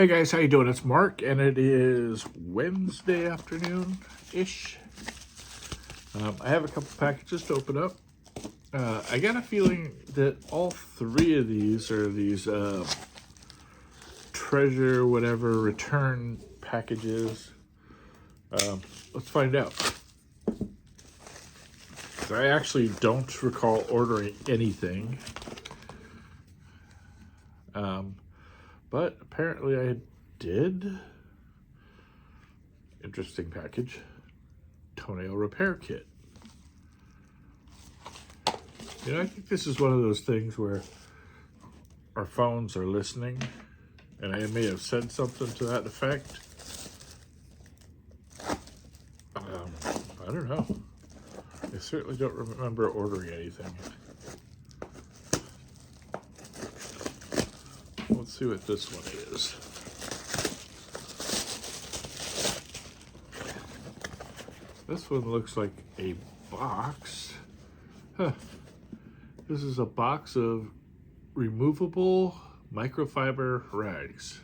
Hey guys, how you doing? It's Mark, and it is Wednesday afternoon-ish. I have a couple packages to open up. I got a feeling that all three of these are these treasure whatever return packages. Let's find out. I actually don't recall ordering anything. But apparently I did. Interesting package. Toenail repair kit. You know, I think this is one of those things where our phones are listening, and I may have said something to that effect. I don't know. I certainly don't remember ordering anything. Let's see what this one is. This one looks like a box. Huh. This is a box of removable microfiber rags.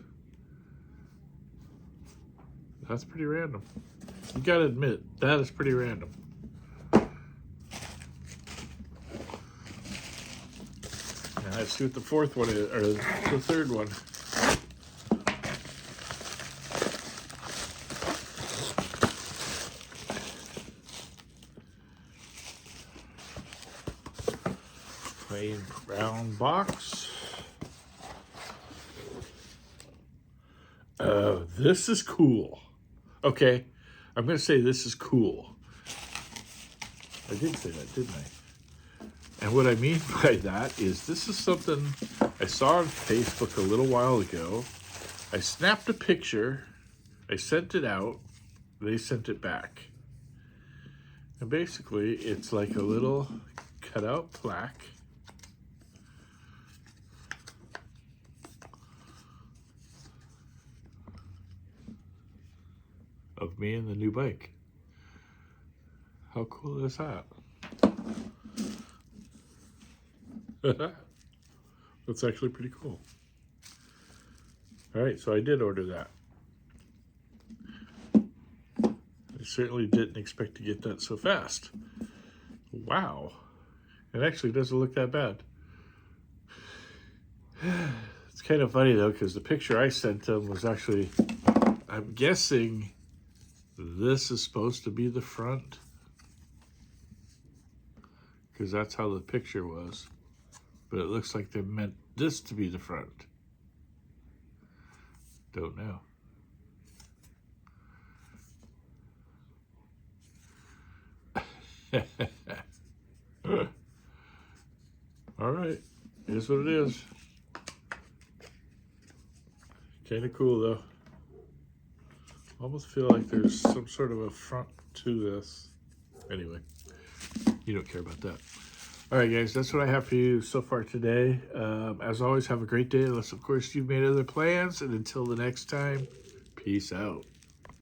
That's pretty random. You gotta admit, that is pretty random. Now let's see what the fourth one is, or the third one. Plain brown box. This is cool. Okay, I'm going to say this is cool. I did say that, didn't I? And what I mean by that is this is something I saw on Facebook a little while ago. I snapped a picture, I sent it out, they sent it back. And basically, it's like a little cutout plaque of me and the new bike. How cool is that? That's actually pretty cool. All right, so I did order that. I certainly didn't expect to get that so fast. Wow. It actually doesn't look that bad. It's kind of funny though, because the picture I sent them was actually, I'm guessing this is supposed to be the front, because that's how the picture was. But it looks like they meant this to be the front. Don't know. All right, here's what it is. Kind of cool though. Almost feel like there's some sort of a front to this. Anyway, you don't care about that. All right, guys, that's what I have for you so far today. As always, have a great day, unless, of course, you've made other plans. And until the next time, peace out.